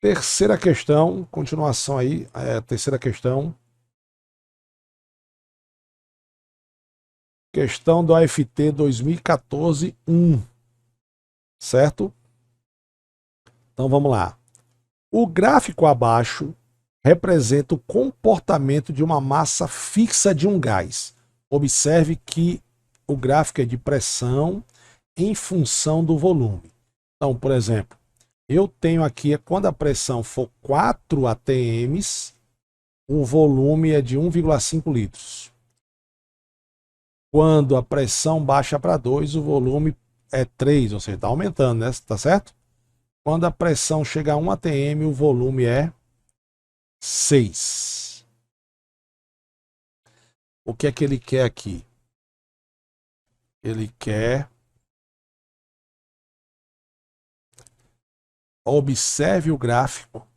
Terceira questão, continuação aí, terceira questão. Questão do AFT 2014-1, certo? Então vamos lá. O gráfico abaixo representa o comportamento de uma massa fixa de um gás. Observe que o gráfico é de pressão em função do volume. Então, por exemplo, eu tenho aqui, quando a pressão for 4 atm, o volume é de 1,5 litros. Quando a pressão baixa para 2, o volume é 3, ou seja, está aumentando, né? Tá certo? Quando a pressão chega a 1 atm, o volume é 6. O que é que ele quer aqui? Ele quer... Observe o gráfico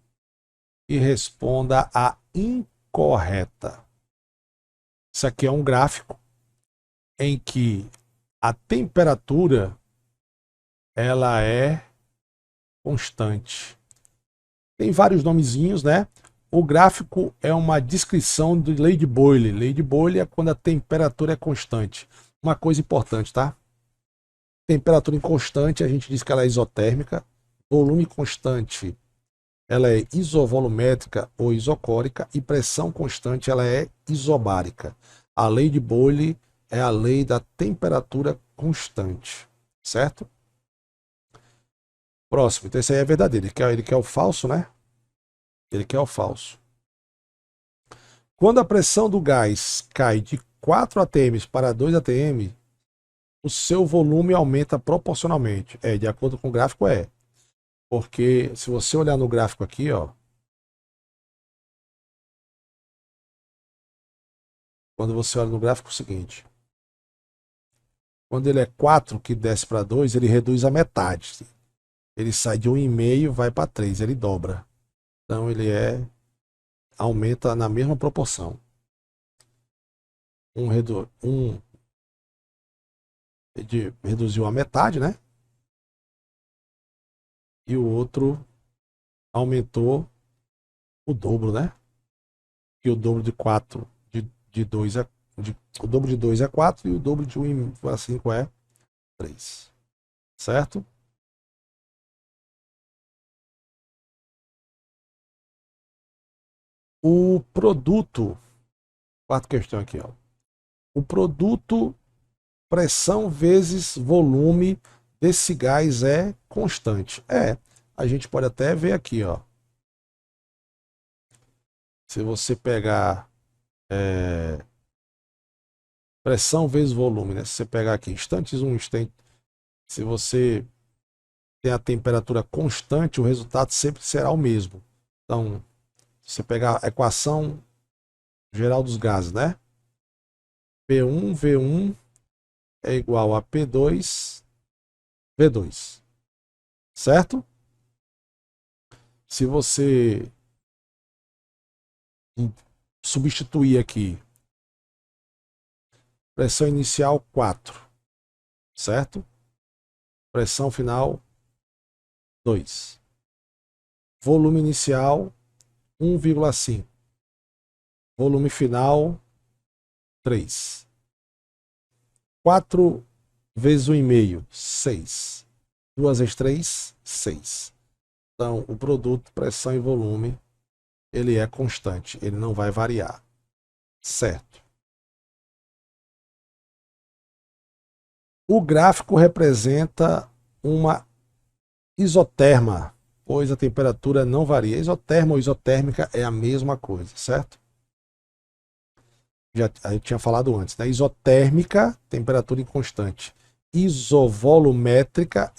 e responda a incorreta. Isso aqui é um gráfico em que a temperatura ela é constante. Tem vários nomezinhos, né? O gráfico é uma descrição de lei de Boyle. Lei de Boyle é quando a temperatura é constante. Uma coisa importante, tá? Temperatura inconstante, a gente diz que ela é isotérmica. Volume constante, ela é isovolumétrica ou isocórica. E pressão constante, ela é isobárica. A lei de Boyle é a lei da temperatura constante, certo? Próximo, então esse aí é verdadeiro. Ele quer o falso, né? Ele quer o falso. Quando a pressão do gás cai de 4 atm para 2 atm, o seu volume aumenta proporcionalmente. De acordo com o gráfico, é. Porque se você olhar no gráfico aqui, ó, quando você olha no gráfico é o seguinte, quando ele é 4 que desce para 2, ele reduz a metade. Ele sai de 1,5 e vai para 3, ele dobra. Então ele aumenta na mesma proporção. Reduziu a metade, né? E o outro aumentou o dobro, né? Que o dobro de 4 de 2 é o dobro de 2 é 4 e o dobro de 1,5 é 3. Certo? O produto, quarta questão aqui, ó. O produto pressão vezes volume desse gás é constante. A gente pode até ver aqui, ó. Se você pegar pressão vezes volume, né? Se você pegar aqui instantes 1, instante, se você tem a temperatura constante, o resultado sempre será o mesmo. Então, se você pegar a equação geral dos gases, né? P1V1 é igual a P2V2, certo? Se você substituir aqui pressão inicial 4, certo? Pressão final 2. Volume inicial 1,5. Volume final 3. 4 vezes 1,5, 6. 2 vezes 3, 6. Então, o produto, pressão e volume, ele é constante, ele não vai variar. Certo. O gráfico representa uma isoterma, pois a temperatura não varia. Isoterma ou isotérmica é a mesma coisa, certo? Eu tinha falado antes, né? Isotérmica, temperatura inconstante. Isovolumétrica,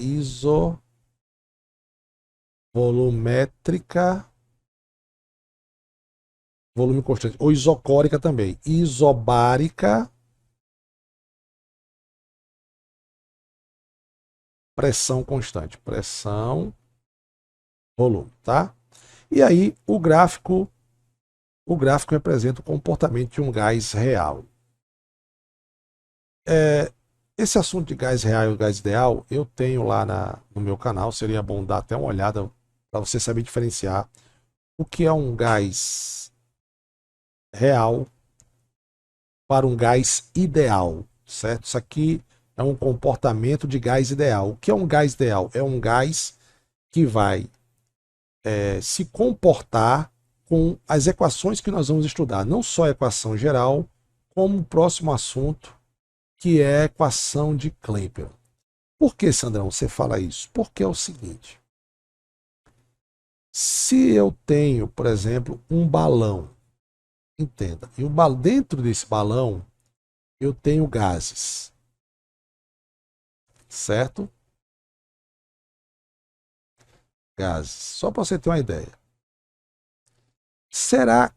volume constante. Ou isocórica também. Isobárica, pressão constante. Pressão, volume, tá? E aí o gráfico representa o comportamento de um gás real. Esse assunto de gás real e gás ideal, eu tenho lá no meu canal, seria bom dar até uma olhada, para você saber diferenciar o que é um gás real para um gás ideal, certo? Isso aqui é um comportamento de gás ideal. O que é um gás ideal? É um gás que vai se comportar com as equações que nós vamos estudar, não só a equação geral, como o próximo assunto, que é a equação de Klepper. Por que, Sandrão, você fala isso? Porque é o seguinte: se eu tenho, por exemplo, um balão, entenda, e dentro desse balão eu tenho gases, certo? Gases. Só para você ter uma ideia. Será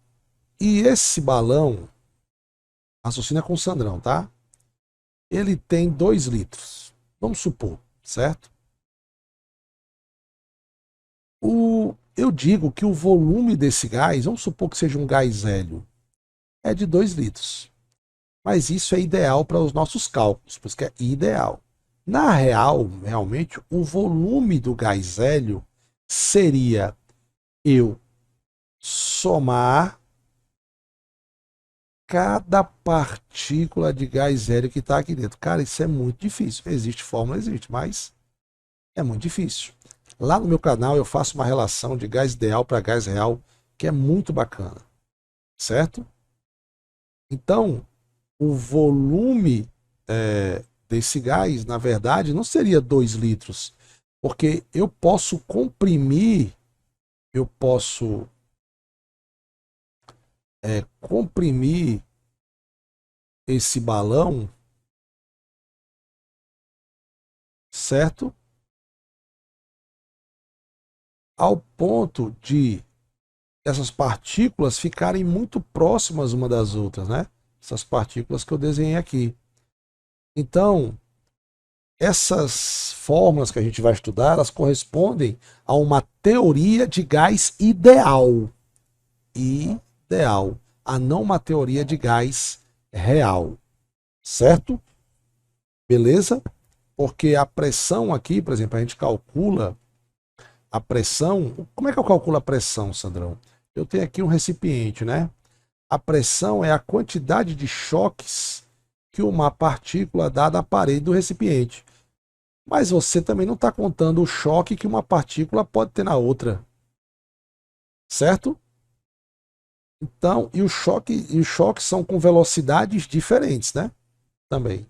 que esse balão, raciocina com o Sandrão, tá? Ele tem 2 litros, vamos supor, certo? Eu digo que o volume desse gás, vamos supor que seja um gás hélio, é de 2 litros. Mas isso é ideal para os nossos cálculos, por isso que é ideal. Na real, realmente, o volume do gás hélio seria eu somar cada partícula de gás hélio que está aqui dentro. Cara, isso é muito difícil. Existe fórmula, existe, mas é muito difícil. Lá no meu canal eu faço uma relação de gás ideal para gás real, que é muito bacana, certo? Então, o volume desse gás, na verdade, não seria 2 litros, porque eu posso comprimir esse balão, certo? Ao ponto de essas partículas ficarem muito próximas uma das outras, né? Essas partículas que eu desenhei aqui. Então, essas fórmulas que a gente vai estudar, elas correspondem a uma teoria de gás ideal. Ideal. A não uma teoria de gás real. Certo? Beleza? Porque a pressão aqui, por exemplo, a gente calcula a pressão. Como é que eu calculo a pressão, Sandrão? Eu tenho aqui um recipiente, né? A pressão é a quantidade de choques que uma partícula dá na parede do recipiente. Mas você também não está contando o choque que uma partícula pode ter na outra. Certo? Então, e os choques são com velocidades diferentes, né? Também.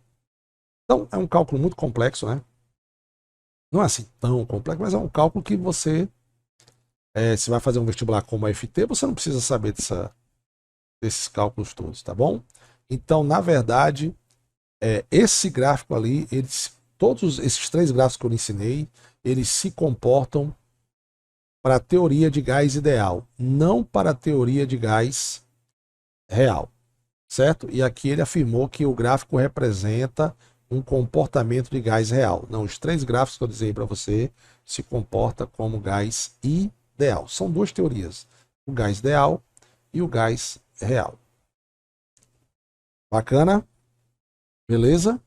Então, é um cálculo muito complexo, né? Não é assim tão complexo, mas é um cálculo que você, se vai fazer um vestibular como a FT, você não precisa saber desses cálculos todos, tá bom? Então, na verdade, esse gráfico ali, todos esses 3 gráficos que eu ensinei, eles se comportam para a teoria de gás ideal, não para a teoria de gás real, certo? E aqui ele afirmou que o gráfico representa um comportamento de gás real. Não, os 3 gráficos que eu desenhei para você se comporta como gás ideal. São 2 teorias, o gás ideal e o gás real. Bacana? Beleza?